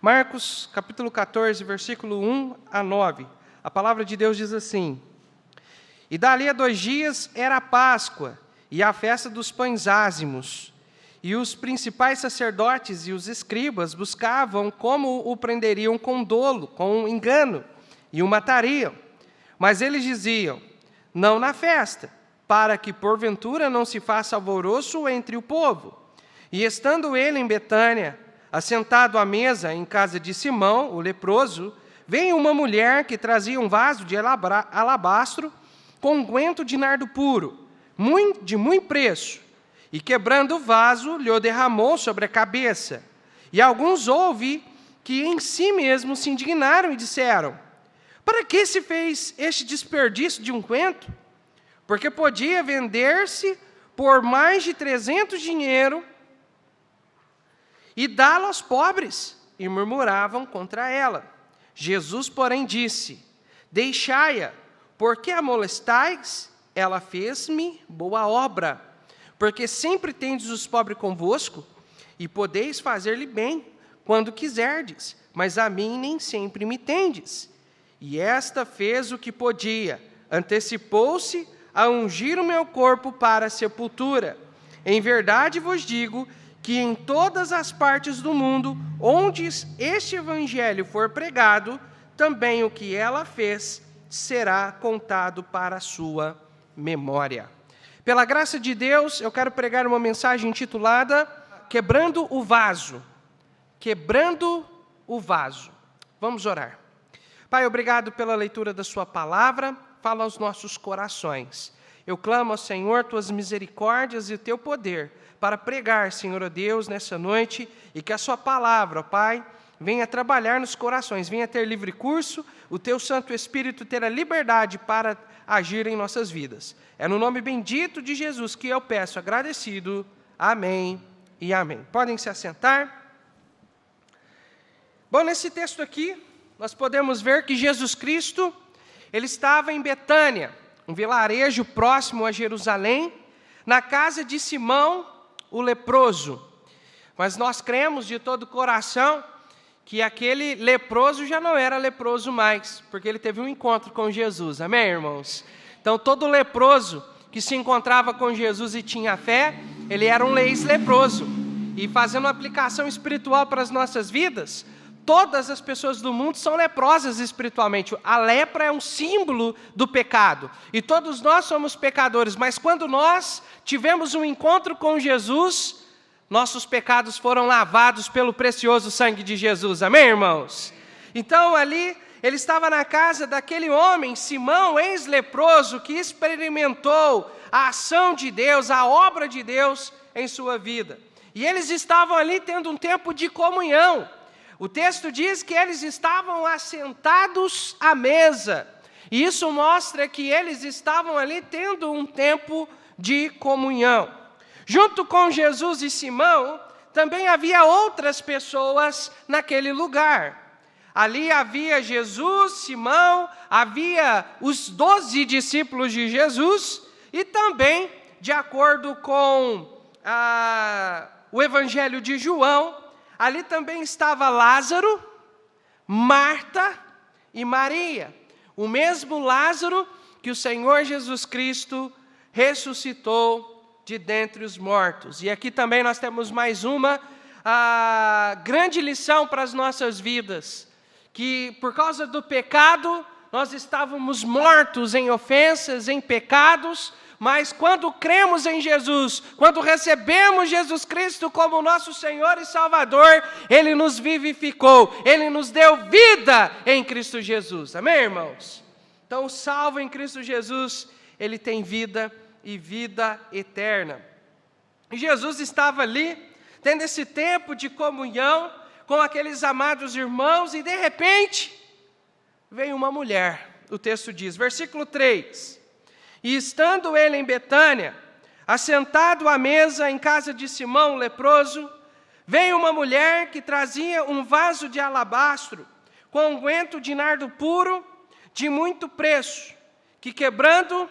Marcos, capítulo 14, versículo 1 a 9. A palavra de Deus diz assim: E dali a 2 dias era a Páscoa e a festa dos pães ázimos. E os principais sacerdotes e os escribas buscavam como o prenderiam com dolo, com engano, e o matariam. Mas eles diziam: não na festa, para que porventura não se faça alvoroço entre o povo. E estando ele em Betânia, assentado à mesa em casa de Simão, o leproso, veio uma mulher que trazia um vaso de alabastro com unguento de nardo puro, de muito preço, e quebrando o vaso, lhe o derramou sobre a cabeça. E alguns houve que em si mesmos se indignaram e disseram: para que se fez este desperdício de unguento? Porque podia vender-se por mais de 300 dinheiro e dá-lo aos pobres. E murmuravam contra ela. Jesus, porém, disse: deixai-a, porque a molestais? Ela fez-me boa obra. Porque sempre tendes os pobres convosco, e podeis fazer-lhe bem, quando quiserdes, mas a mim nem sempre me tendes. E esta fez o que podia, antecipou-se a ungir o meu corpo para a sepultura. Em verdade vos digo que em todas as partes do mundo, onde este evangelho for pregado, também o que ela fez será contado para a sua memória. Pela graça de Deus, eu quero pregar uma mensagem intitulada Quebrando o Vaso. Quebrando o Vaso. Vamos orar. Pai, obrigado pela leitura da sua palavra, fala aos nossos corações. Eu clamo ao Senhor, tuas misericórdias e o teu poder, para pregar, Senhor Deus, nessa noite, e que a sua palavra, ó Pai, venha trabalhar nos corações, venha ter livre curso, o teu Santo Espírito ter a liberdade para agir em nossas vidas. É no nome bendito de Jesus que eu peço, agradecido. Amém e amém. Podem se assentar. Bom, nesse texto aqui, nós podemos ver que Jesus Cristo, ele estava em Betânia, um vilarejo próximo a Jerusalém, na casa de Simão, o leproso. Mas nós cremos de todo o coração que aquele leproso já não era leproso mais, porque ele teve um encontro com Jesus. Amém, irmãos? Então, todo leproso que se encontrava com Jesus e tinha fé, ele era um ex-leproso. E fazendo uma aplicação espiritual para as nossas vidas, todas as pessoas do mundo são leprosas espiritualmente. A lepra é um símbolo do pecado. E todos nós somos pecadores. Mas quando nós tivemos um encontro com Jesus, nossos pecados foram lavados pelo precioso sangue de Jesus. Amém, irmãos? Então, ali, ele estava na casa daquele homem, Simão, ex-leproso, que experimentou a ação de Deus, a obra de Deus em sua vida. E eles estavam ali tendo um tempo de comunhão. O texto diz que eles estavam assentados à mesa. E isso mostra que eles estavam ali tendo um tempo de comunhão. Junto com Jesus e Simão, também havia outras pessoas naquele lugar. Ali havia Jesus, Simão, havia os 12 discípulos de Jesus e também, de acordo com o Evangelho de João, ali também estava Lázaro, Marta e Maria. O mesmo Lázaro que o Senhor Jesus Cristo ressuscitou de dentre os mortos. E aqui também nós temos mais uma grande lição para as nossas vidas. Que por causa do pecado, nós estávamos mortos em ofensas, em pecados, mas quando cremos em Jesus, quando recebemos Jesus Cristo como nosso Senhor e Salvador, Ele nos vivificou, Ele nos deu vida em Cristo Jesus. Amém, irmãos? Então, o salvo em Cristo Jesus, ele tem vida e vida eterna. E Jesus estava ali, tendo esse tempo de comunhão com aqueles amados irmãos, e de repente, veio uma mulher. O texto diz, versículo 3, e estando ele em Betânia, assentado à mesa em casa de Simão, o leproso, veio uma mulher que trazia um vaso de alabastro, com unguento de nardo puro, de muito preço, que quebrando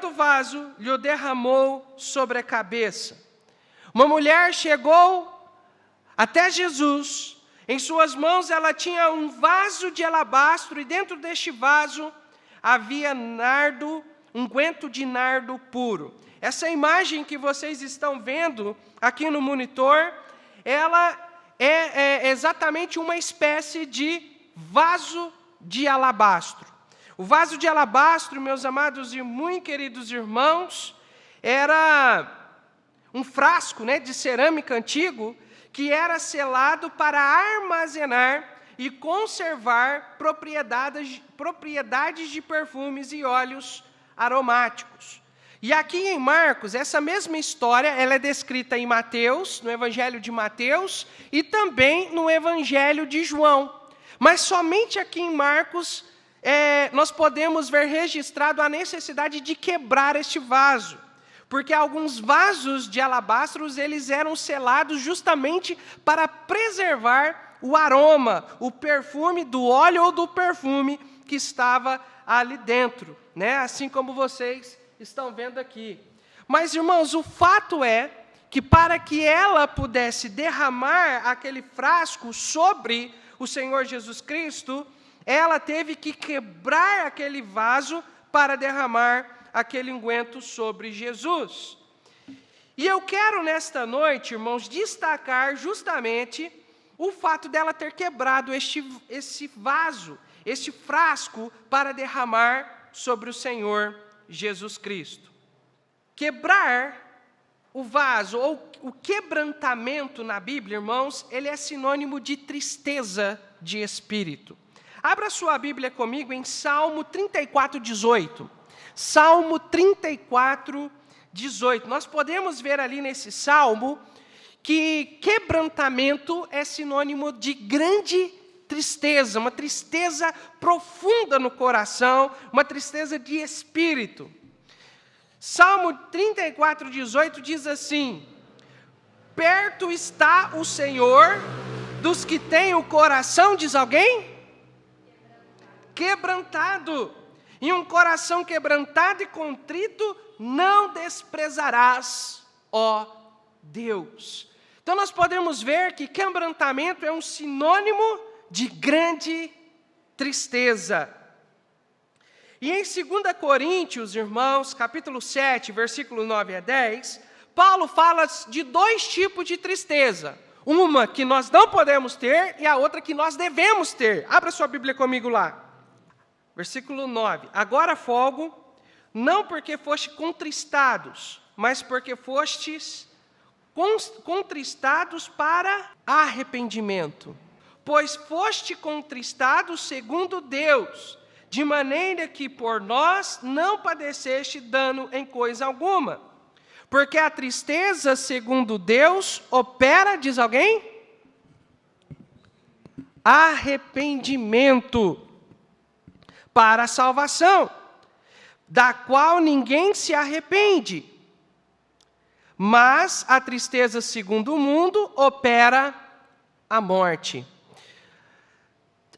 o vaso, lhe o derramou sobre a cabeça. Uma mulher chegou até Jesus, Em suas mãos ela tinha um vaso de alabastro, e dentro deste vaso havia nardo, unguento de nardo puro. Essa imagem que vocês estão vendo aqui no monitor, ela é exatamente uma espécie de vaso de alabastro. O vaso de alabastro, meus amados e muito queridos irmãos, era um frasco, de cerâmica antigo, que era selado para armazenar e conservar propriedades de perfumes e óleos aromáticos. E aqui em Marcos, essa mesma história, ela é descrita em Mateus, no Evangelho de Mateus, e também no Evangelho de João. Mas somente aqui em Marcos, nós podemos ver registrado a necessidade de quebrar este vaso. Porque alguns vasos de alabastros, eles eram selados justamente para preservar o aroma, o perfume do óleo ou do perfume que estava ali dentro, assim como vocês estão vendo aqui. Mas, irmãos, o fato é que para que ela pudesse derramar aquele frasco sobre o Senhor Jesus Cristo, ela teve que quebrar aquele vaso para derramar aquele unguento sobre Jesus. E eu quero nesta noite, irmãos, destacar justamente o fato dela ter quebrado esse vaso, este frasco, para derramar sobre o Senhor Jesus Cristo. Quebrar o vaso, ou o quebrantamento na Bíblia, irmãos, ele é sinônimo de tristeza de espírito. Abra sua Bíblia comigo em Salmo 34, 18. Salmo 34, 18. Nós podemos ver ali nesse salmo que quebrantamento é sinônimo de grande tristeza, uma tristeza profunda no coração, uma tristeza de espírito. Salmo 34, 18 diz assim: perto está o Senhor dos que têm o coração, diz alguém? Quebrantado. E um coração quebrantado e contrito não desprezarás, ó Deus. Então nós podemos ver que quebrantamento é um sinônimo de grande tristeza. E em 2 Coríntios, irmãos, capítulo 7, versículo 9 a 10, Paulo fala de dois tipos de tristeza. Uma que nós não podemos ter e a outra que nós devemos ter. Abra sua Bíblia comigo lá. Versículo 9. Agora folgo, não porque foste contristados, mas porque fostes contristados para arrependimento. Pois foste contristados segundo Deus, de maneira que por nós não padeceste dano em coisa alguma. Porque a tristeza, segundo Deus, opera, diz alguém? Arrependimento para a salvação, da qual ninguém se arrepende. Mas a tristeza, segundo o mundo, opera a morte.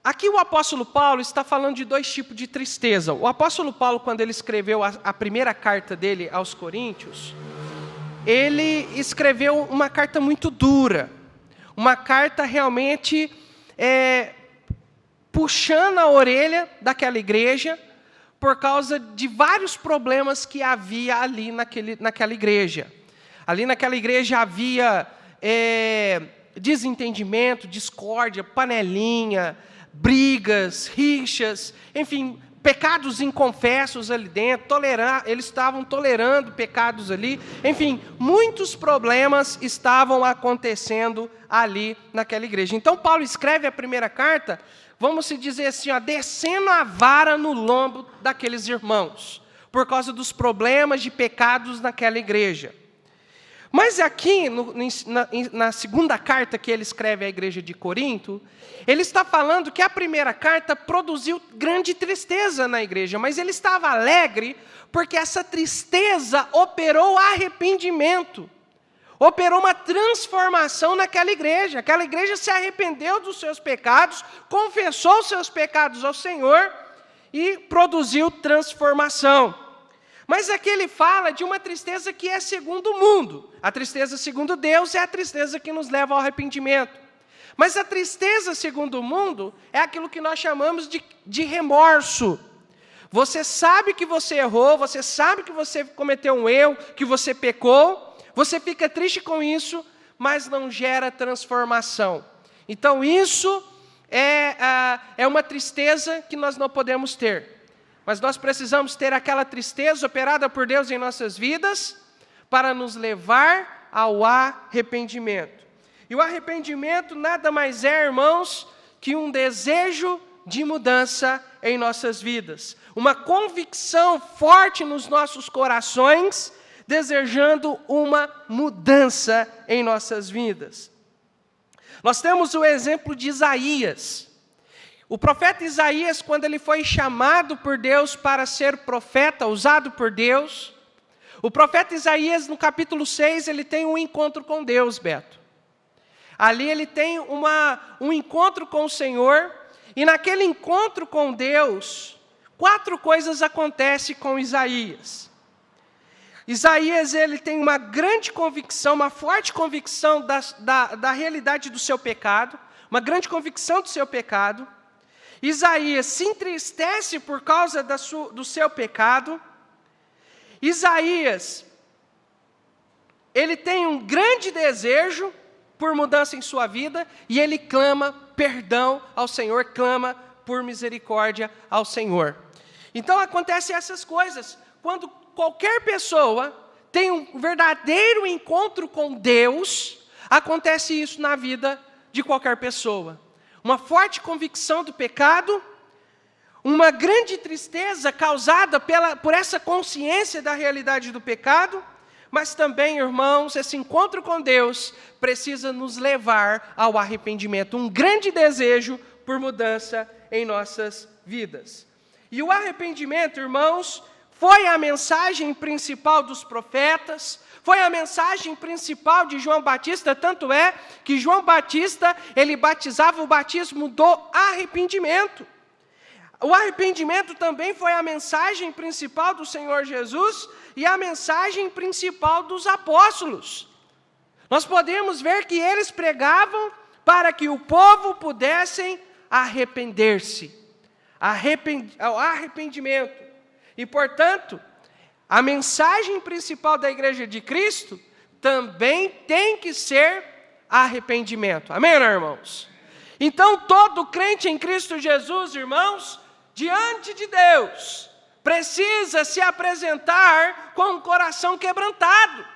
Aqui o apóstolo Paulo está falando de dois tipos de tristeza. O apóstolo Paulo, quando ele escreveu a primeira carta dele aos Coríntios, ele escreveu uma carta muito dura, uma carta realmente puxando a orelha daquela igreja, por causa de vários problemas que havia ali naquela igreja. Ali naquela igreja havia desentendimento, discórdia, panelinha, brigas, rixas, enfim, pecados inconfessos ali dentro, eles estavam tolerando pecados ali, enfim, muitos problemas estavam acontecendo ali naquela igreja. Então Paulo escreve a primeira carta, vamos dizer assim, descendo a vara no lombo daqueles irmãos, por causa dos problemas de pecados naquela igreja. Mas aqui, na segunda carta que ele escreve à igreja de Corinto, ele está falando que a primeira carta produziu grande tristeza na igreja, mas ele estava alegre porque essa tristeza operou arrependimento, operou uma transformação naquela igreja. Aquela igreja se arrependeu dos seus pecados, confessou os seus pecados ao Senhor e produziu transformação. Mas aqui ele fala de uma tristeza que é segundo o mundo. A tristeza segundo Deus é a tristeza que nos leva ao arrependimento. Mas a tristeza, segundo o mundo, é aquilo que nós chamamos de remorso. Você sabe que você errou, você sabe que você cometeu um erro, que você pecou, você fica triste com isso, mas não gera transformação. Então isso é uma tristeza que nós não podemos ter. Mas nós precisamos ter aquela tristeza operada por Deus em nossas vidas para nos levar ao arrependimento. E o arrependimento nada mais é, irmãos, que um desejo de mudança em nossas vidas. Uma convicção forte nos nossos corações, desejando uma mudança em nossas vidas. Nós temos o exemplo de Isaías. O profeta Isaías, quando ele foi chamado por Deus para ser profeta, usado por Deus, o profeta Isaías, no capítulo 6, ele tem um encontro com Deus, Beto. Ali ele tem um encontro com o Senhor, e naquele encontro com Deus, 4 coisas acontecem com Isaías. Isaías, ele tem uma grande convicção, uma forte convicção da realidade do seu pecado, uma grande convicção do seu pecado. Isaías se entristece por causa do seu pecado. Isaías, ele tem um grande desejo por mudança em sua vida, e ele clama perdão ao Senhor, clama por misericórdia ao Senhor. Então acontecem essas coisas, quando qualquer pessoa tem um verdadeiro encontro com Deus, acontece isso na vida de qualquer pessoa. Uma forte convicção do pecado, uma grande tristeza causada por essa consciência da realidade do pecado, mas também, irmãos, esse encontro com Deus precisa nos levar ao arrependimento, um grande desejo por mudança em nossas vidas. E o arrependimento, irmãos, foi a mensagem principal dos profetas, foi a mensagem principal de João Batista, tanto é que João Batista, ele batizava o batismo do arrependimento. O arrependimento também foi a mensagem principal do Senhor Jesus e a mensagem principal dos apóstolos. Nós podemos ver que eles pregavam para que o povo pudesse arrepender-se, ao arrependimento. E, portanto, a mensagem principal da Igreja de Cristo também tem que ser arrependimento. Amém, irmãos? Então, todo crente em Cristo Jesus, irmãos, diante de Deus, precisa se apresentar com um coração quebrantado,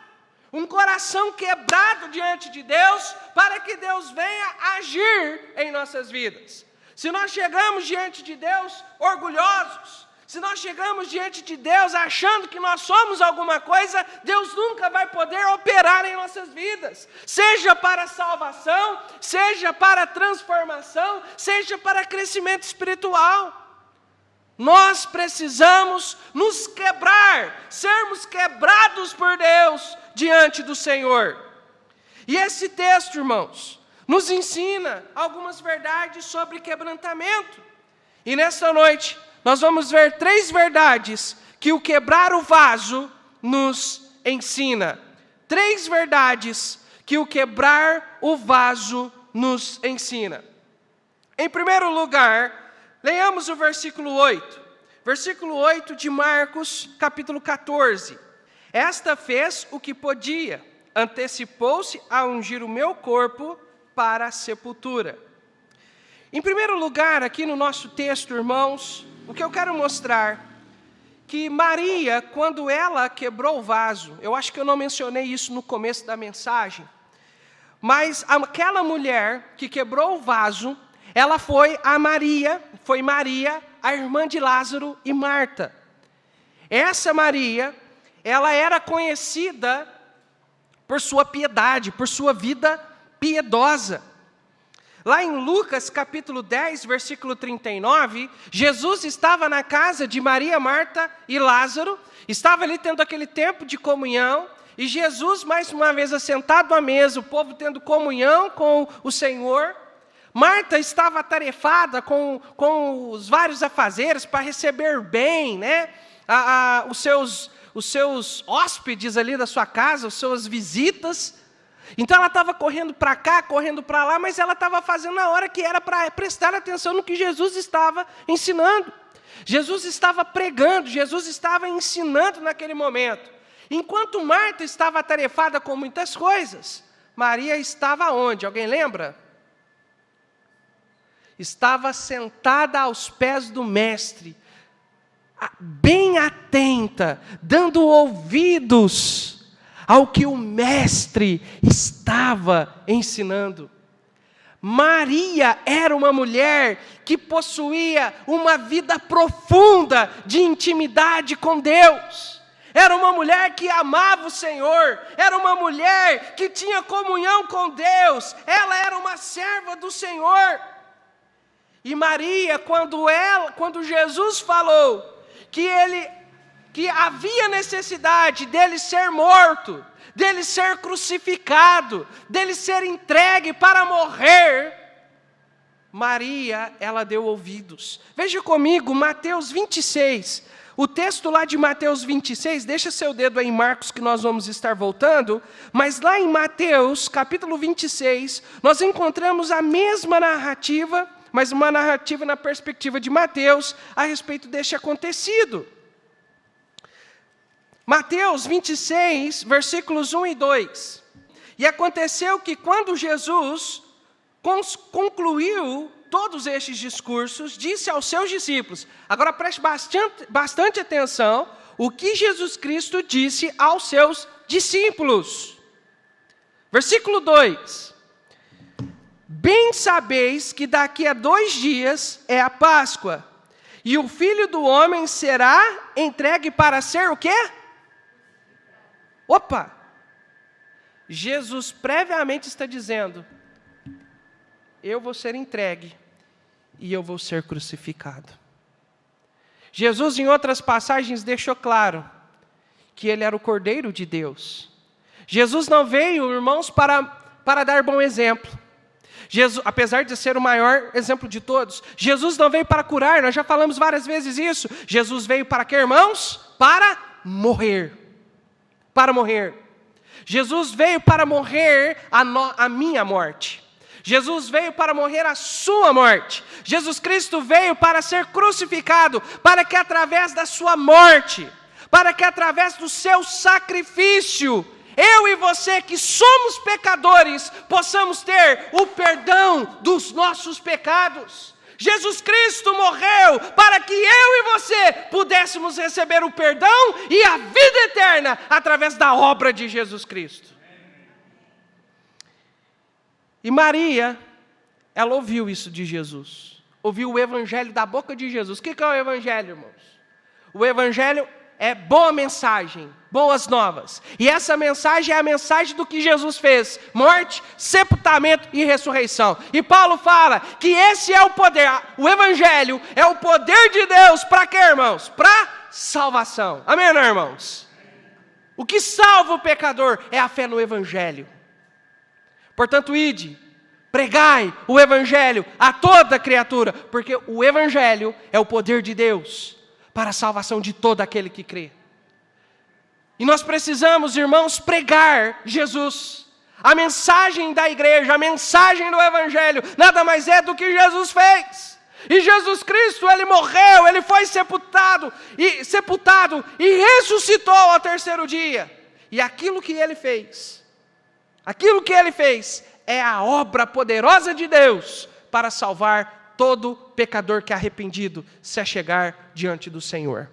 um coração quebrado diante de Deus, para que Deus venha agir em nossas vidas. Se nós chegamos diante de Deus orgulhosos, se nós chegamos diante de Deus achando que nós somos alguma coisa, Deus nunca vai poder operar em nossas vidas. Seja para salvação, seja para transformação, seja para crescimento espiritual. Nós precisamos nos quebrar, sermos quebrados por Deus diante do Senhor. E esse texto, irmãos, nos ensina algumas verdades sobre quebrantamento. E nesta noite, nós vamos ver 3 verdades que o quebrar o vaso nos ensina. 3 verdades que o quebrar o vaso nos ensina. Em primeiro lugar, leiamos o versículo 8. Versículo 8 de Marcos, capítulo 14. Esta fez o que podia, antecipou-se a ungir o meu corpo para a sepultura. Em primeiro lugar, aqui no nosso texto, irmãos, o que eu quero mostrar, que Maria, quando ela quebrou o vaso, eu acho que eu não mencionei isso no começo da mensagem, mas aquela mulher que quebrou o vaso, ela foi Maria, a irmã de Lázaro e Marta. Essa Maria, ela era conhecida por sua piedade, por sua vida piedosa. Lá em Lucas, capítulo 10, versículo 39, Jesus estava na casa de Maria, Marta e Lázaro, estava ali tendo aquele tempo de comunhão, e Jesus, mais uma vez, assentado à mesa, o povo tendo comunhão com o Senhor. Marta estava atarefada com os vários afazeres para receber bem, né, os seus hóspedes ali da sua casa, as suas visitas. Então ela estava correndo para cá, correndo para lá, mas ela estava fazendo na hora que era para prestar atenção no que Jesus estava ensinando. Jesus estava pregando, Jesus estava ensinando naquele momento. Enquanto Marta estava atarefada com muitas coisas, Maria estava onde? Alguém lembra? Estava sentada aos pés do Mestre, bem atenta, dando ouvidos ao que o Mestre estava ensinando. Maria era uma mulher que possuía uma vida profunda de intimidade com Deus. Era uma mulher que amava o Senhor, era uma mulher que tinha comunhão com Deus, ela era uma serva do Senhor. E Maria, quando Jesus falou que havia necessidade dele ser morto, dele ser crucificado, dele ser entregue para morrer, Maria, ela deu ouvidos. Veja comigo, Mateus 26, o texto lá de Mateus 26, deixa seu dedo aí em Marcos que nós vamos estar voltando, mas lá em Mateus, capítulo 26, nós encontramos a mesma narrativa, mas uma narrativa na perspectiva de Mateus, a respeito deste acontecido. Mateus 26, versículos 1 e 2. E aconteceu que quando Jesus concluiu todos estes discursos, disse aos seus discípulos, agora preste bastante atenção, o que Jesus Cristo disse aos seus discípulos. Versículo 2. Bem sabeis que daqui a 2 dias é a Páscoa, e o Filho do Homem será entregue para ser o quê? Opa! Jesus previamente está dizendo, eu vou ser entregue e eu vou ser crucificado. Jesus, em outras passagens, deixou claro que ele era o Cordeiro de Deus. Jesus não veio, irmãos, para dar bom exemplo. Jesus, apesar de ser o maior exemplo de todos, Jesus não veio para curar, nós já falamos várias vezes isso. Jesus veio para quê, irmãos? Para morrer. Para morrer. Jesus veio para morrer a minha morte. Jesus veio para morrer a sua morte. Jesus Cristo veio para ser crucificado, para que através da sua morte, para que através do seu sacrifício, eu e você que somos pecadores, possamos ter o perdão dos nossos pecados. Jesus Cristo morreu para que eu e você pudéssemos receber o perdão e a vida eterna através da obra de Jesus Cristo. E Maria, ela ouviu isso de Jesus, ouviu o evangelho da boca de Jesus. O que é o evangelho, irmãos? O evangelho é boa mensagem, boas novas. E essa mensagem é a mensagem do que Jesus fez: morte, sepultamento e ressurreição. E Paulo fala que esse é o poder, o evangelho é o poder de Deus para quê, irmãos? Para salvação. Amém, não, irmãos? O que salva o pecador é a fé no evangelho. Portanto, ide, pregai o evangelho a toda criatura, porque o evangelho é o poder de Deus para a salvação de todo aquele que crê. E nós precisamos, irmãos, pregar Jesus. A mensagem da igreja, a mensagem do evangelho, nada mais é do que Jesus fez. E Jesus Cristo, ele morreu, ele foi sepultado e ressuscitou ao 3º dia. E aquilo que ele fez é a obra poderosa de Deus para salvar todo pecador que é arrependido se achegar diante do Senhor.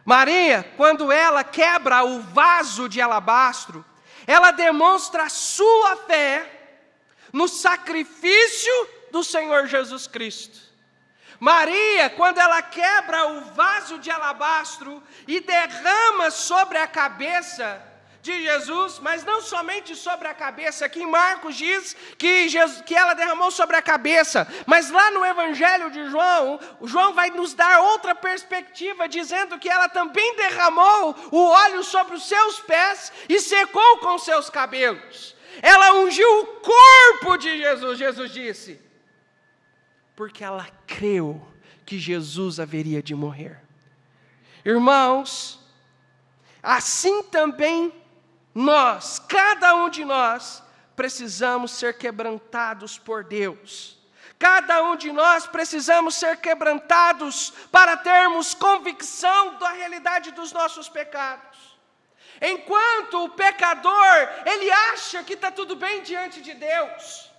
Maria, quando ela quebra o vaso de alabastro, ela demonstra a sua fé no sacrifício do Senhor Jesus Cristo. Maria, quando ela quebra o vaso de alabastro e derrama sobre a cabeça de Jesus, mas não somente sobre a cabeça, aqui em Marcos diz que ela derramou sobre a cabeça, mas lá no Evangelho de João vai nos dar outra perspectiva, dizendo que ela também derramou o óleo sobre os seus pés e secou com seus cabelos. Ela ungiu o corpo de Jesus, Jesus disse, porque ela creu que Jesus haveria de morrer. Irmãos, assim também cada um de nós, precisamos ser quebrantados por Deus. Cada um de nós precisamos ser quebrantados para termos convicção da realidade dos nossos pecados. Enquanto o pecador, ele acha que está tudo bem diante de Deus.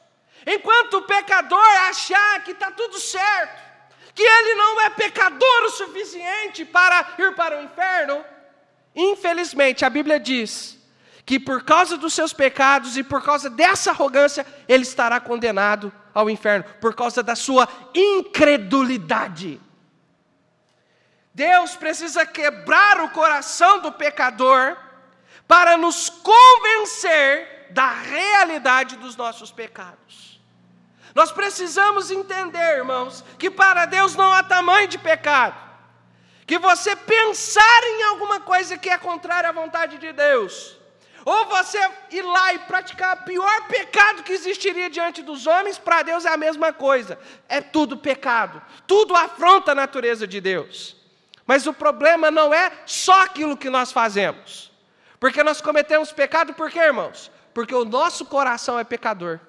Enquanto o pecador achar que está tudo certo, que ele não é pecador o suficiente para ir para o inferno, infelizmente a Bíblia diz que por causa dos seus pecados e por causa dessa arrogância, ele estará condenado ao inferno, por causa da sua incredulidade. Deus precisa quebrar o coração do pecador para nos convencer da realidade dos nossos pecados. Nós precisamos entender, irmãos, que para Deus não há tamanho de pecado. Que você pensar em alguma coisa que é contrária à vontade de Deus, ou você ir lá e praticar o pior pecado que existiria diante dos homens, para Deus é a mesma coisa. É tudo pecado, tudo afronta a natureza de Deus. Mas o problema não é só aquilo que nós fazemos. Porque nós cometemos pecado por quê, irmãos? Porque o nosso coração é pecador.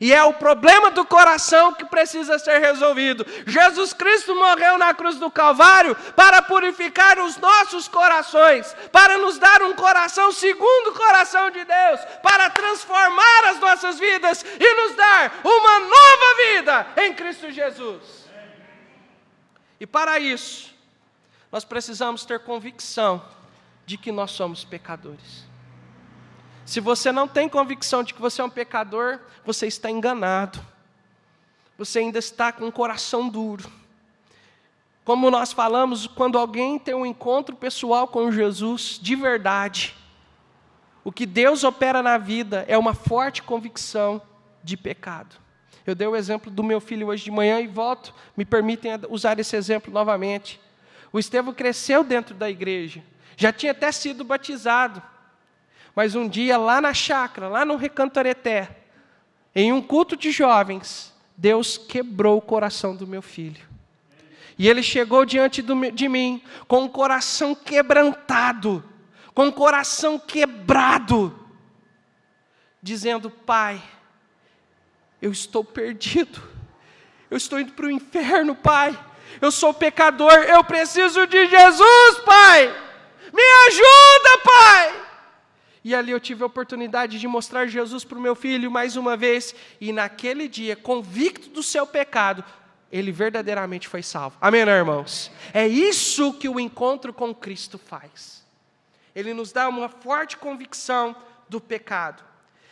E é o problema do coração que precisa ser resolvido. Jesus Cristo morreu na cruz do Calvário para purificar os nossos corações, para nos dar um coração segundo o coração de Deus, para transformar as nossas vidas e nos dar uma nova vida em Cristo Jesus. E para isso, nós precisamos ter convicção de que nós somos pecadores. Se você não tem convicção de que você é um pecador, você está enganado. Você ainda está com um coração duro. Como nós falamos, quando alguém tem um encontro pessoal com Jesus, de verdade, o que Deus opera na vida é uma forte convicção de pecado. Eu dei o exemplo do meu filho hoje de manhã e me permitem usar esse exemplo novamente. O Estevão cresceu dentro da igreja, já tinha até sido batizado. Mas um dia, lá na chácara, lá no Recanto Areté, em um culto de jovens, Deus quebrou o coração do meu filho. E ele chegou diante de mim com o coração quebrantado, com o coração quebrado, dizendo: Pai, eu estou perdido, eu estou indo para o inferno, Pai, eu sou pecador, eu preciso de Jesus, Pai, me ajuda, Pai. E ali eu tive a oportunidade de mostrar Jesus para o meu filho mais uma vez. E naquele dia, convicto do seu pecado, ele verdadeiramente foi salvo. Amém, irmãos? É isso que o encontro com Cristo faz. Ele nos dá uma forte convicção do pecado.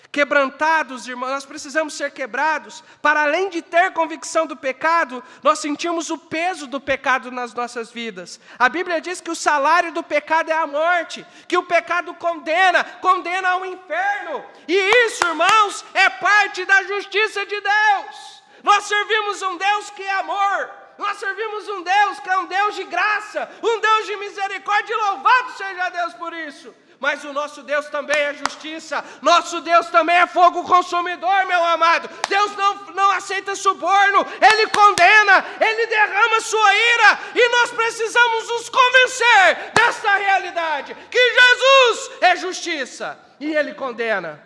Quebrantados, irmãos, nós precisamos ser quebrados. Para além de ter convicção do pecado, nós sentimos o peso do pecado nas nossas vidas. A Bíblia diz que o salário do pecado é a morte, que o pecado condena ao inferno. E isso, irmãos, é parte da justiça de Deus. Nós servimos um Deus que é amor. Nós servimos um Deus que é um Deus de graça, um Deus de misericórdia, e louvado seja Deus por isso. Mas o nosso Deus também é justiça, nosso Deus também é fogo consumidor, meu amado. Deus não aceita suborno, Ele condena, Ele derrama sua ira, e nós precisamos nos convencer dessa realidade, que Jesus é justiça, e Ele condena.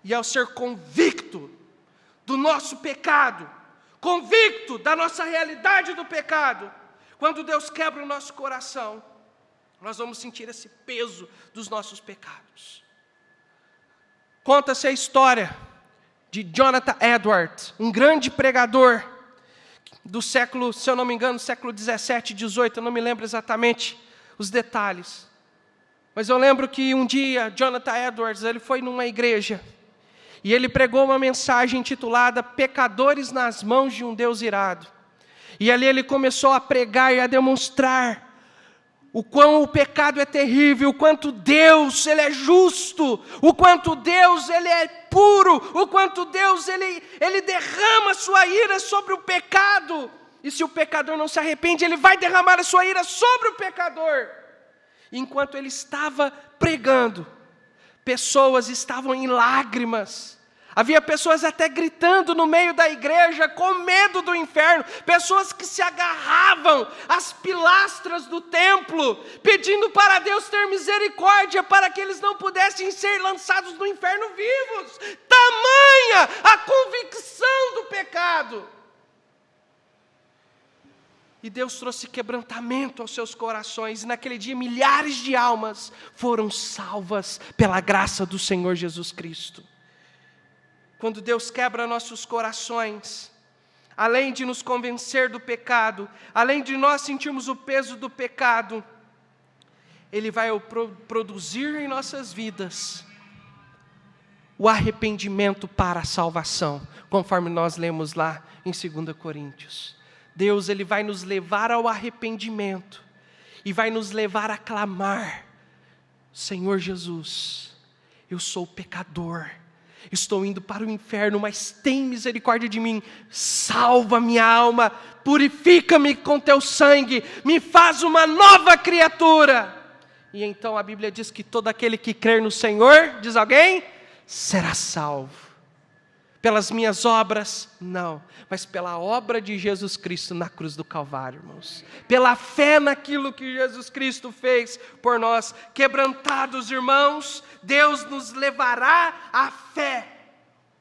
E ao ser convicto do nosso pecado, convicto da nossa realidade do pecado, quando Deus quebra o nosso coração, nós vamos sentir esse peso dos nossos pecados. Conta-se a história de Jonathan Edwards, um grande pregador do século, se eu não me engano, século 17, 18, eu não me lembro exatamente os detalhes. Mas eu lembro que um dia, Jonathan Edwards, ele foi numa igreja, e ele pregou uma mensagem intitulada Pecadores nas mãos de um Deus irado. E ali ele começou a pregar e a demonstrar o quão o pecado é terrível, o quanto Deus ele é justo, o quanto Deus ele é puro, o quanto Deus ele derrama a sua ira sobre o pecado. E se o pecador não se arrepende, ele vai derramar a sua ira sobre o pecador. Enquanto ele estava pregando, pessoas estavam em lágrimas, Havia pessoas até gritando no meio da igreja, com medo do inferno. Pessoas que se agarravam às pilastras do templo, pedindo para Deus ter misericórdia, para que eles não pudessem ser lançados no inferno vivos. Tamanha a convicção do pecado. E Deus trouxe quebrantamento aos seus corações. E naquele dia milhares de almas foram salvas pela graça do Senhor Jesus Cristo. Quando Deus quebra nossos corações, além de nos convencer do pecado, além de nós sentirmos o peso do pecado, Ele vai produzir em nossas vidas o arrependimento para a salvação, conforme nós lemos lá em 2 Coríntios. Deus, Ele vai nos levar ao arrependimento e vai nos levar a clamar: Senhor Jesus, eu sou pecador, estou indo para o inferno, mas tem misericórdia de mim, salva minha alma, purifica-me com teu sangue, me faz uma nova criatura. E então a Bíblia diz que todo aquele que crer no Senhor, diz alguém, será salvo. Pelas minhas obras, não, mas pela obra de Jesus Cristo na cruz do Calvário, irmãos. Pela fé naquilo que Jesus Cristo fez por nós. Quebrantados, irmãos, Deus nos levará à fé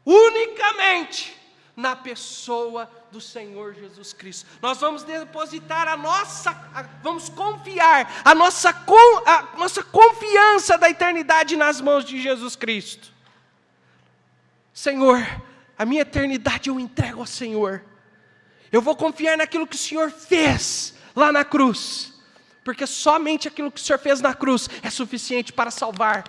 unicamente na pessoa do Senhor Jesus Cristo. Nós vamos depositar vamos confiar a nossa confiança da eternidade nas mãos de Jesus Cristo. Senhor, a minha eternidade eu entrego ao Senhor. Eu vou confiar naquilo que o Senhor fez lá na cruz, porque somente aquilo que o Senhor fez na cruz é suficiente para salvar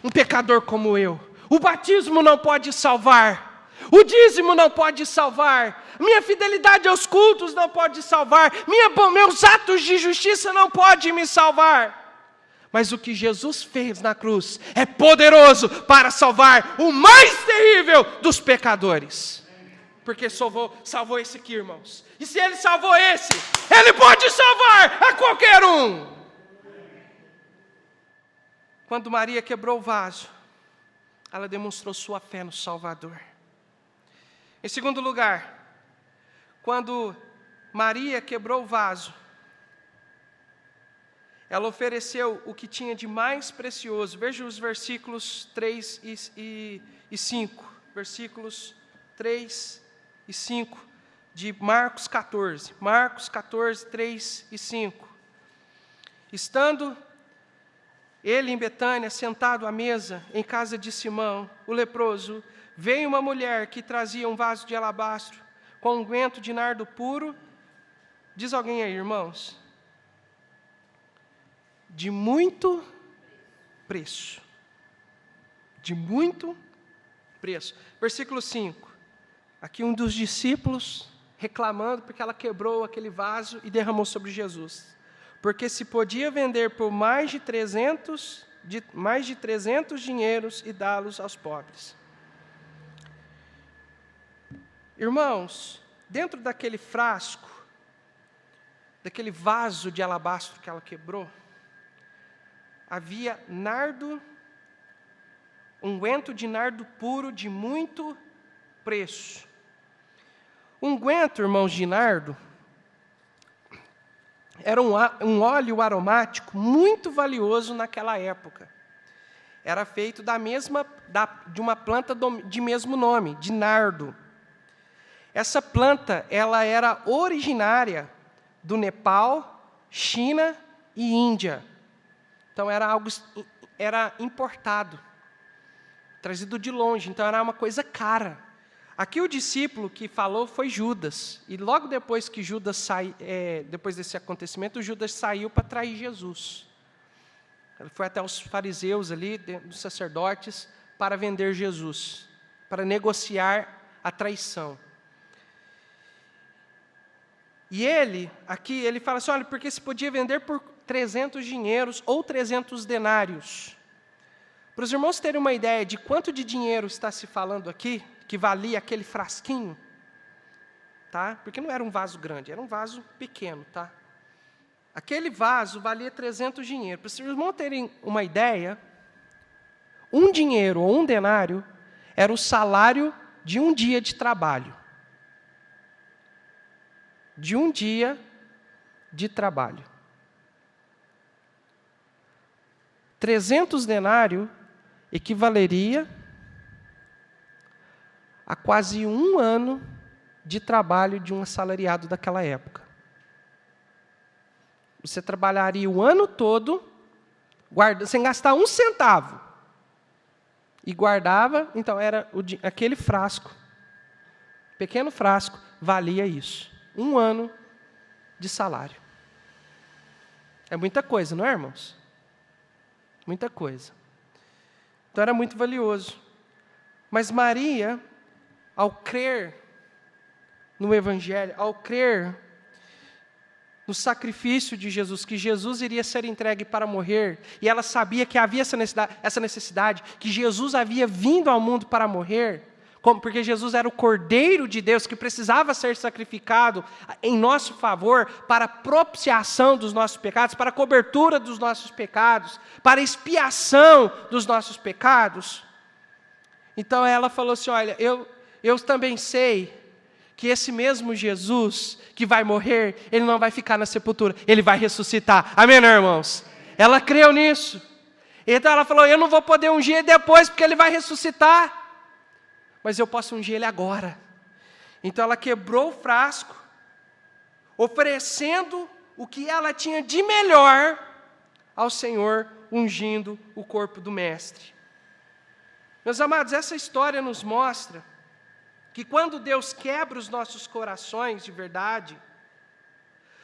um pecador como eu. O batismo não pode salvar, o dízimo não pode salvar, minha fidelidade aos cultos não pode salvar, meus atos de justiça não podem me salvar. Mas o que Jesus fez na cruz é poderoso para salvar o mais terrível dos pecadores. Porque salvou esse aqui, irmãos. E se Ele salvou esse, Ele pode salvar a qualquer um. Quando Maria quebrou o vaso, ela demonstrou sua fé no Salvador. Em segundo lugar, quando Maria quebrou o vaso, ela ofereceu o que tinha de mais precioso. Veja os versículos 3 e 5. Versículos 3 e 5 de Marcos 14. Marcos 14, 3 e 5. Estando ele em Betânia, sentado à mesa, em casa de Simão, o leproso, veio uma mulher que trazia um vaso de alabastro, com unguento de nardo puro. Diz alguém aí, irmãos? De muito preço. De muito preço. Versículo 5. Aqui um dos discípulos reclamando porque ela quebrou aquele vaso e derramou sobre Jesus. Porque se podia vender por mais de 300 dinheiros e dá-los aos pobres. Irmãos, dentro daquele frasco, daquele vaso de alabastro que ela quebrou, havia nardo, unguento de nardo puro de muito preço. Unguento, irmãos, de nardo, era um óleo aromático muito valioso naquela época. Era feito de uma planta de mesmo nome, de nardo. Essa planta, ela era originária do Nepal, China e Índia. Então era importado, trazido de longe, então era uma coisa cara. Aqui o discípulo que falou foi Judas, e logo depois que depois desse acontecimento, Judas saiu para trair Jesus. Ele foi até os fariseus ali, os sacerdotes, para vender Jesus, para negociar a traição. E ele fala assim, olha, porque se podia vender por 300 dinheiros ou 300 denários. Para os irmãos terem uma ideia de quanto de dinheiro está se falando aqui, que valia aquele frasquinho, tá? Porque não era um vaso grande, era um vaso pequeno, tá? Aquele vaso valia 300 dinheiros. Para os irmãos terem uma ideia, um dinheiro ou um denário era o salário de um dia de trabalho. De um dia de trabalho. 300 denários equivaleria a quase um ano de trabalho de um assalariado daquela época. Você trabalharia o ano todo, sem gastar um centavo. E guardava, então era aquele frasco, pequeno frasco, valia isso. Um ano de salário. É muita coisa, não é, irmãos? Muita coisa. Então era muito valioso. Mas Maria, ao crer no Evangelho, ao crer no sacrifício de Jesus, que Jesus iria ser entregue para morrer, e ela sabia que havia essa necessidade, que Jesus havia vindo ao mundo para morrer, porque Jesus era o Cordeiro de Deus, que precisava ser sacrificado em nosso favor, para propiciação dos nossos pecados, para cobertura dos nossos pecados, para expiação dos nossos pecados. Então ela falou assim, olha, eu também sei que esse mesmo Jesus que vai morrer, ele não vai ficar na sepultura, ele vai ressuscitar. Amém, irmãos? Ela creu nisso. Então ela falou, eu não vou poder ungir ele depois, porque ele vai ressuscitar. Mas eu posso ungir ele agora. Então ela quebrou o frasco, oferecendo o que ela tinha de melhor ao Senhor, ungindo o corpo do Mestre. Meus amados, essa história nos mostra que quando Deus quebra os nossos corações de verdade,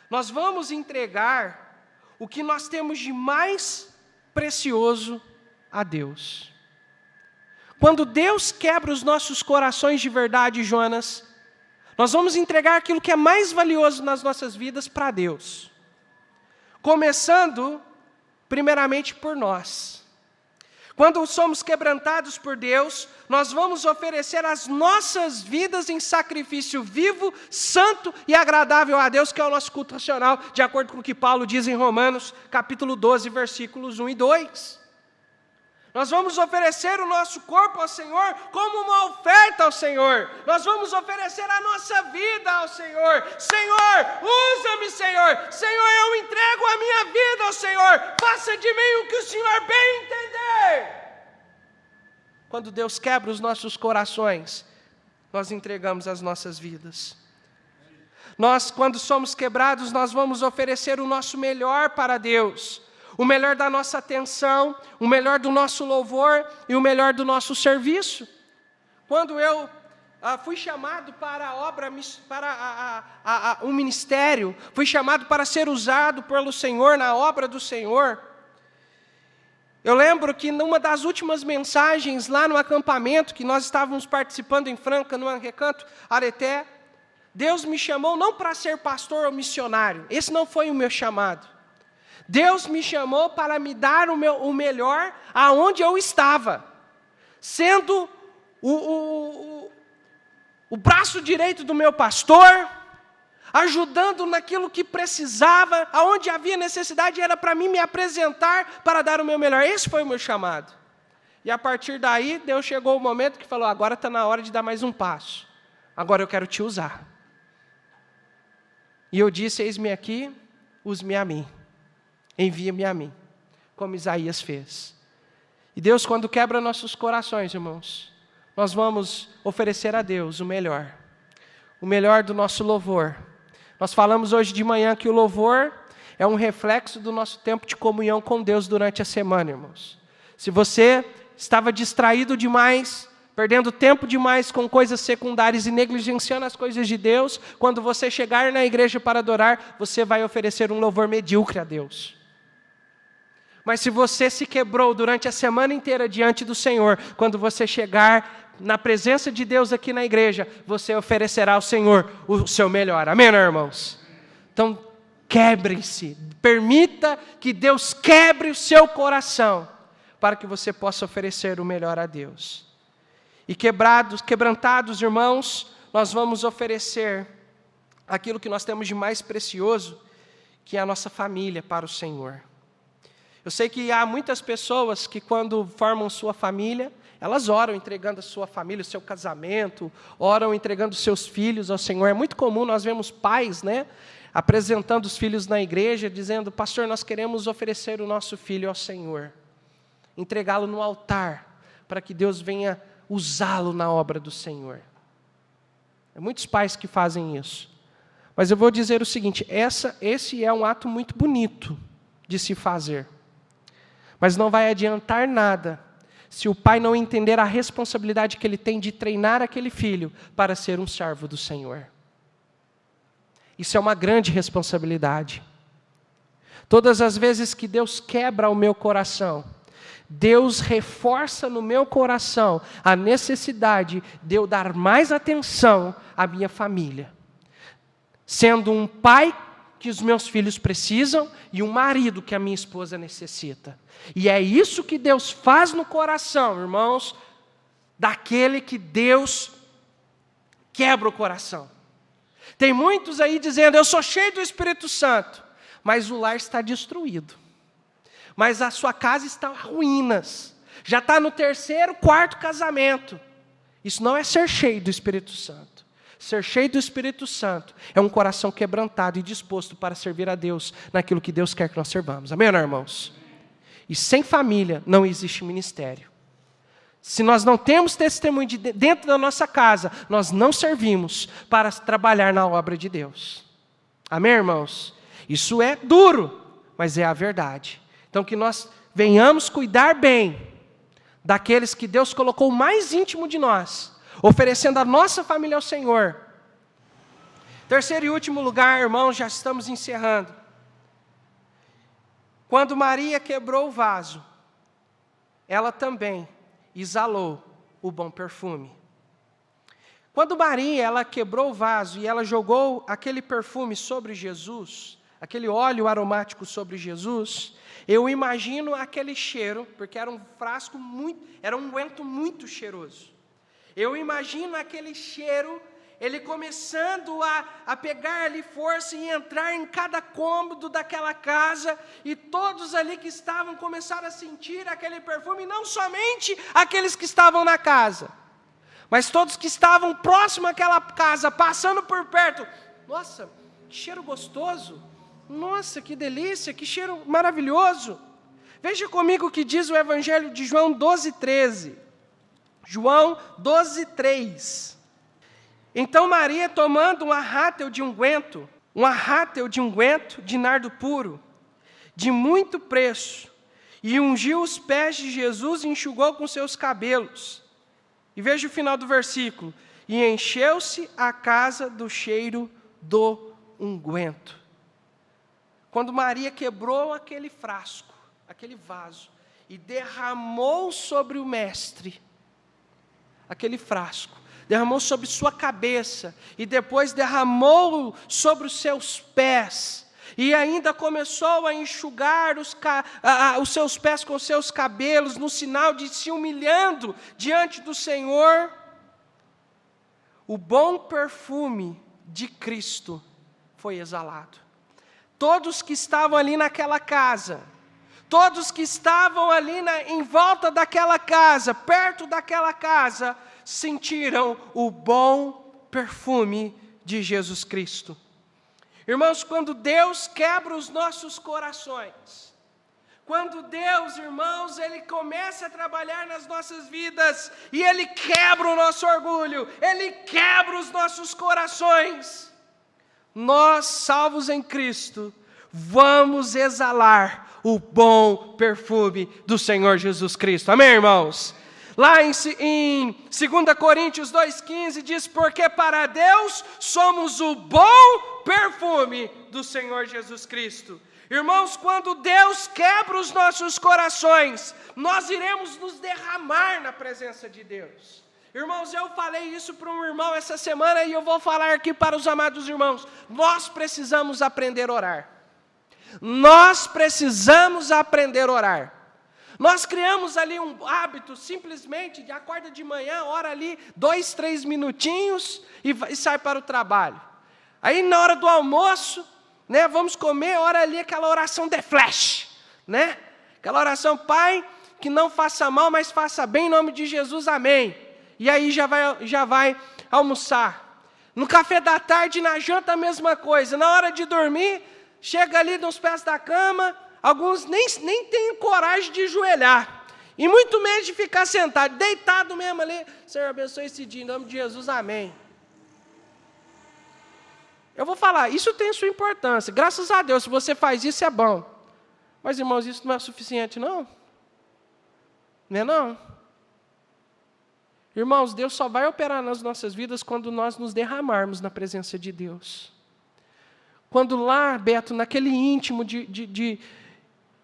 nós vamos entregar o que nós temos de mais precioso a Deus. Quando Deus quebra os nossos corações de verdade, Jonas, nós vamos entregar aquilo que é mais valioso nas nossas vidas para Deus. Começando, primeiramente, por nós. Quando somos quebrantados por Deus, nós vamos oferecer as nossas vidas em sacrifício vivo, santo e agradável a Deus, que é o nosso culto racional, de acordo com o que Paulo diz em Romanos, capítulo 12, versículos 1 e 2. Nós vamos oferecer o nosso corpo ao Senhor como uma oferta ao Senhor. Nós vamos oferecer a nossa vida ao Senhor. Senhor, usa-me, Senhor. Senhor, eu entrego a minha vida ao Senhor. Faça de mim o que o Senhor bem entender. Quando Deus quebra os nossos corações, nós entregamos as nossas vidas. Nós, quando somos quebrados, nós vamos oferecer o nosso melhor para Deus. O melhor da nossa atenção, o melhor do nosso louvor e o melhor do nosso serviço. Quando eu fui chamado para a obra, para um ministério, fui chamado para ser usado pelo Senhor, na obra do Senhor. Eu lembro que numa das últimas mensagens, lá no acampamento, que nós estávamos participando em Franca, no Recanto Areté, Deus me chamou não para ser pastor ou missionário, esse não foi o meu chamado. Deus me chamou para me dar o melhor aonde eu estava, sendo o braço direito do meu pastor, ajudando naquilo que precisava, aonde havia necessidade, era para mim me apresentar para dar o meu melhor. Esse foi o meu chamado. E a partir daí, Deus chegou o momento que falou, agora está na hora de dar mais um passo. Agora eu quero te usar. E eu disse, eis-me aqui, use-me a mim. Envia-me a mim, como Isaías fez. E Deus, quando quebra nossos corações, irmãos, nós vamos oferecer a Deus o melhor do nosso louvor. Nós falamos hoje de manhã que o louvor é um reflexo do nosso tempo de comunhão com Deus durante a semana, irmãos. Se você estava distraído demais, perdendo tempo demais com coisas secundárias e negligenciando as coisas de Deus, quando você chegar na igreja para adorar, você vai oferecer um louvor medíocre a Deus. Mas se você se quebrou durante a semana inteira diante do Senhor, quando você chegar na presença de Deus aqui na igreja, você oferecerá ao Senhor o seu melhor. Amém, irmãos? Então, quebre-se. Permita que Deus quebre o seu coração, para que você possa oferecer o melhor a Deus. E quebrantados, irmãos, nós vamos oferecer aquilo que nós temos de mais precioso, que é a nossa família para o Senhor. Eu sei que há muitas pessoas que quando formam sua família, elas oram entregando a sua família, o seu casamento, oram entregando os seus filhos ao Senhor. É muito comum, nós vemos pais, né, apresentando os filhos na igreja, dizendo: pastor, nós queremos oferecer o nosso filho ao Senhor, entregá-lo no altar, para que Deus venha usá-lo na obra do Senhor. É muitos pais que fazem isso. Mas eu vou dizer o seguinte, esse é um ato muito bonito de se fazer. Mas não vai adiantar nada se o pai não entender a responsabilidade que ele tem de treinar aquele filho para ser um servo do Senhor. Isso é uma grande responsabilidade. Todas as vezes que Deus quebra o meu coração, Deus reforça no meu coração a necessidade de eu dar mais atenção à minha família. Sendo um pai que os meus filhos precisam e um marido que a minha esposa necessita. E é isso que Deus faz no coração, irmãos, daquele que Deus quebra o coração. Tem muitos aí dizendo: eu sou cheio do Espírito Santo, mas o lar está destruído. Mas a sua casa está em ruínas. Já está no 3º, 4º casamento. Isso não é ser cheio do Espírito Santo. Ser cheio do Espírito Santo é um coração quebrantado e disposto para servir a Deus naquilo que Deus quer que nós servamos. Amém, irmãos? E sem família não existe ministério. Se nós não temos testemunho dentro da nossa casa, nós não servimos para trabalhar na obra de Deus. Amém, irmãos? Isso é duro, mas é a verdade. Então, que nós venhamos cuidar bem daqueles que Deus colocou mais íntimo de nós, oferecendo a nossa família ao Senhor. 3º e último lugar, irmãos, já estamos encerrando. Quando Maria quebrou o vaso, ela também exalou o bom perfume. Quando Maria, ela quebrou o vaso e ela jogou aquele perfume sobre Jesus, aquele óleo aromático sobre Jesus, eu imagino aquele cheiro, porque era um frasco era um unguento muito cheiroso. Eu imagino aquele cheiro, ele começando a pegar ali força e entrar em cada cômodo daquela casa, e todos ali que estavam começaram a sentir aquele perfume, não somente aqueles que estavam na casa, mas todos que estavam próximo àquela casa, passando por perto. Nossa, que cheiro gostoso! Nossa, que delícia, que cheiro maravilhoso. Veja comigo o que diz o Evangelho de João 12:13. João 12:3. Então Maria, tomando um arrátel de unguento de nardo puro, de muito preço, e ungiu os pés de Jesus e enxugou com seus cabelos. E veja o final do versículo. E encheu-se a casa do cheiro do unguento. Quando Maria quebrou aquele frasco, aquele vaso, e derramou sobre o mestre, aquele frasco, derramou sobre sua cabeça, e depois derramou sobre os seus pés, e ainda começou a enxugar os seus pés com os seus cabelos, no sinal de se humilhando diante do Senhor, o bom perfume de Cristo foi exalado. Todos que estavam ali naquela casa, todos que estavam ali em volta daquela casa, perto daquela casa, sentiram o bom perfume de Jesus Cristo. Irmãos, quando Deus quebra os nossos corações, quando Deus, irmãos, Ele começa a trabalhar nas nossas vidas, e Ele quebra o nosso orgulho, Ele quebra os nossos corações, nós, salvos em Cristo, vamos exalar o bom perfume do Senhor Jesus Cristo. Amém, irmãos? Lá em 2 Coríntios 2,15 diz: porque para Deus somos o bom perfume do Senhor Jesus Cristo. Irmãos, quando Deus quebra os nossos corações, nós iremos nos derramar na presença de Deus. Irmãos, eu falei isso para um irmão essa semana, e eu vou falar aqui para os amados irmãos. Nós precisamos aprender a orar. Nós precisamos aprender a orar. Nós criamos ali um hábito, simplesmente, de acorda de manhã, ora ali 2, 3 minutinhos e sai para o trabalho. Aí na hora do almoço, vamos comer, ora ali aquela oração de flash, Aquela oração: Pai, que não faça mal, mas faça bem, em nome de Jesus, amém. E aí já vai almoçar. No café da tarde, na janta, a mesma coisa. Na hora de dormir, chega ali nos pés da cama, alguns nem têm coragem de ajoelhar. E muito menos de ficar sentado, deitado mesmo ali. Senhor, abençoe esse dia, em nome de Jesus, amém. Eu vou falar, isso tem sua importância. Graças a Deus, se você faz isso, é bom. Mas, irmãos, isso não é suficiente, não. Não é não? Irmãos, Deus só vai operar nas nossas vidas quando nós nos derramarmos na presença de Deus. Quando lá, Beto, naquele íntimo,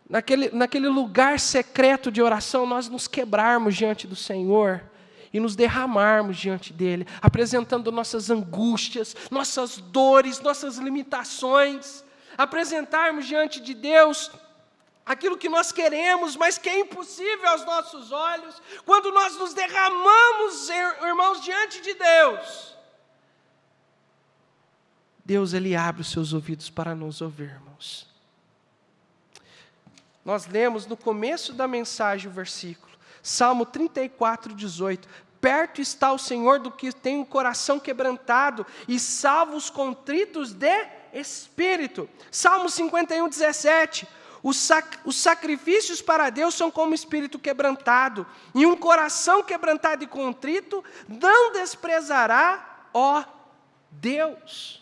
naquele lugar secreto de oração, nós nos quebrarmos diante do Senhor e nos derramarmos diante dEle, apresentando nossas angústias, nossas dores, nossas limitações, apresentarmos diante de Deus aquilo que nós queremos, mas que é impossível aos nossos olhos. Quando nós nos derramamos, irmãos, diante de Deus, Deus, Ele abre os seus ouvidos para nos ouvir, irmãos. Nós lemos no começo da mensagem o versículo, Salmo 34, 18. Perto está o Senhor do que tem o coração quebrantado e salva os contritos de espírito. Salmo 51, 17. Os sacrifícios para Deus são como espírito quebrantado, e um coração quebrantado e contrito não desprezará, ó Deus.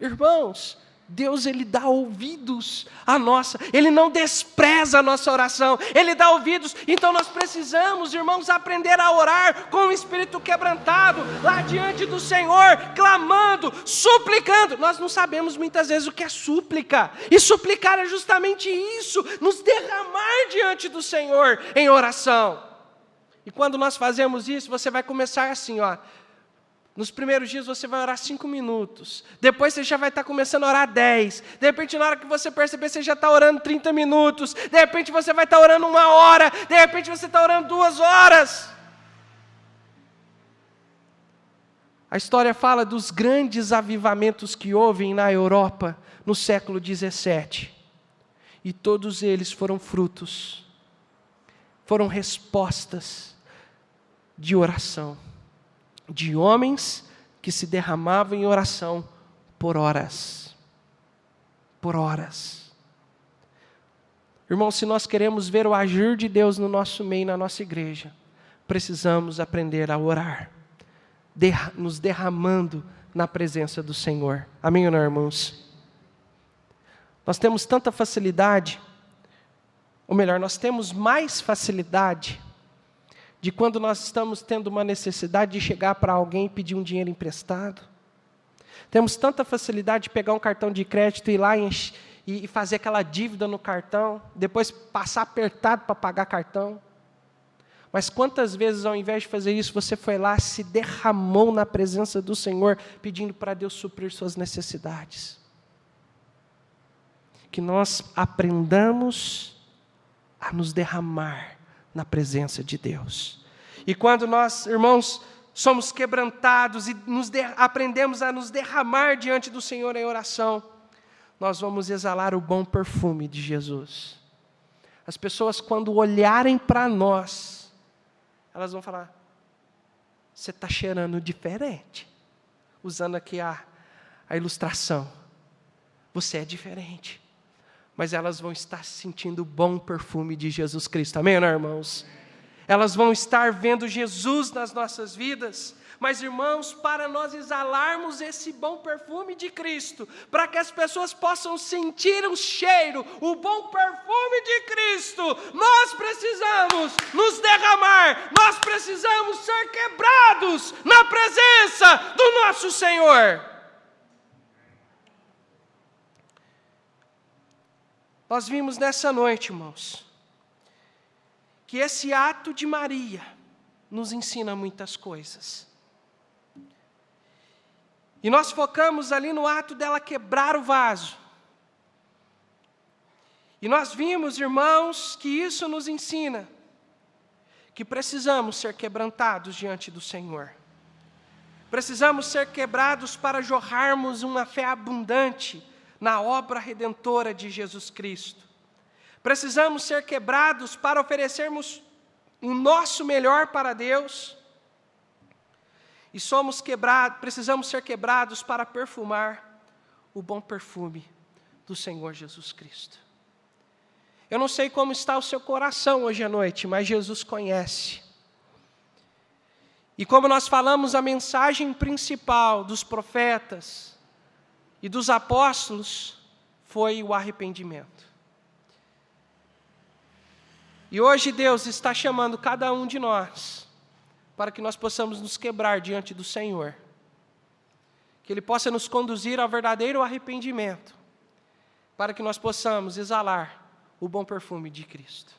Irmãos, Deus, Ele dá ouvidos à nossa, Ele não despreza a nossa oração, Ele dá ouvidos. Então nós precisamos, irmãos, aprender a orar com o espírito quebrantado, lá diante do Senhor, clamando, suplicando. Nós não sabemos muitas vezes o que é súplica, e suplicar é justamente isso, nos derramar diante do Senhor em oração. E quando nós fazemos isso, você vai começar assim, ó. Nos primeiros dias você vai orar 5 minutos. Depois você já vai estar começando a orar 10. De repente, na hora que você perceber, você já está orando 30 minutos. De repente, você vai estar orando 1 hora. De repente, você está orando 2 horas. A história fala dos grandes avivamentos que houve na Europa no século 17. E todos eles foram frutos, foram respostas de oração. De homens que se derramavam em oração por horas. Por horas. Irmãos, se nós queremos ver o agir de Deus no nosso meio, na nossa igreja, precisamos aprender a orar, nos derramando na presença do Senhor. Amém ou não, irmãos? Nós temos tanta facilidade, ou melhor, nós temos mais facilidade de quando nós estamos tendo uma necessidade de chegar para alguém e pedir um dinheiro emprestado. Temos tanta facilidade de pegar um cartão de crédito e ir lá e fazer aquela dívida no cartão, depois passar apertado para pagar cartão. Mas quantas vezes, ao invés de fazer isso, você foi lá, se derramou na presença do Senhor, pedindo para Deus suprir suas necessidades? Que nós aprendamos a nos derramar na presença de Deus. E quando nós, irmãos, somos quebrantados e aprendemos a nos derramar diante do Senhor em oração, nós vamos exalar o bom perfume de Jesus. As pessoas, quando olharem para nós, elas vão falar: você está cheirando diferente. Usando aqui a ilustração. Você é diferente. Mas elas vão estar sentindo o bom perfume de Jesus Cristo. Amém, não, irmãos? Elas vão estar vendo Jesus nas nossas vidas. Mas, irmãos, para nós exalarmos esse bom perfume de Cristo, para que as pessoas possam sentir o cheiro, o bom perfume de Cristo, nós precisamos nos derramar, nós precisamos ser quebrados na presença do nosso Senhor. Nós vimos nessa noite, irmãos, que esse ato de Maria nos ensina muitas coisas. E nós focamos ali no ato dela quebrar o vaso. E nós vimos, irmãos, que isso nos ensina que precisamos ser quebrantados diante do Senhor. Precisamos ser quebrados para jorrarmos uma fé abundante na obra redentora de Jesus Cristo. Precisamos ser quebrados para oferecermos o nosso melhor para Deus. E precisamos ser quebrados para perfumar o bom perfume do Senhor Jesus Cristo. Eu não sei como está o seu coração hoje à noite, mas Jesus conhece. E como nós falamos, a mensagem principal dos profetas e dos apóstolos foi o arrependimento. E hoje Deus está chamando cada um de nós para que nós possamos nos quebrar diante do Senhor. Que Ele possa nos conduzir ao verdadeiro arrependimento, para que nós possamos exalar o bom perfume de Cristo.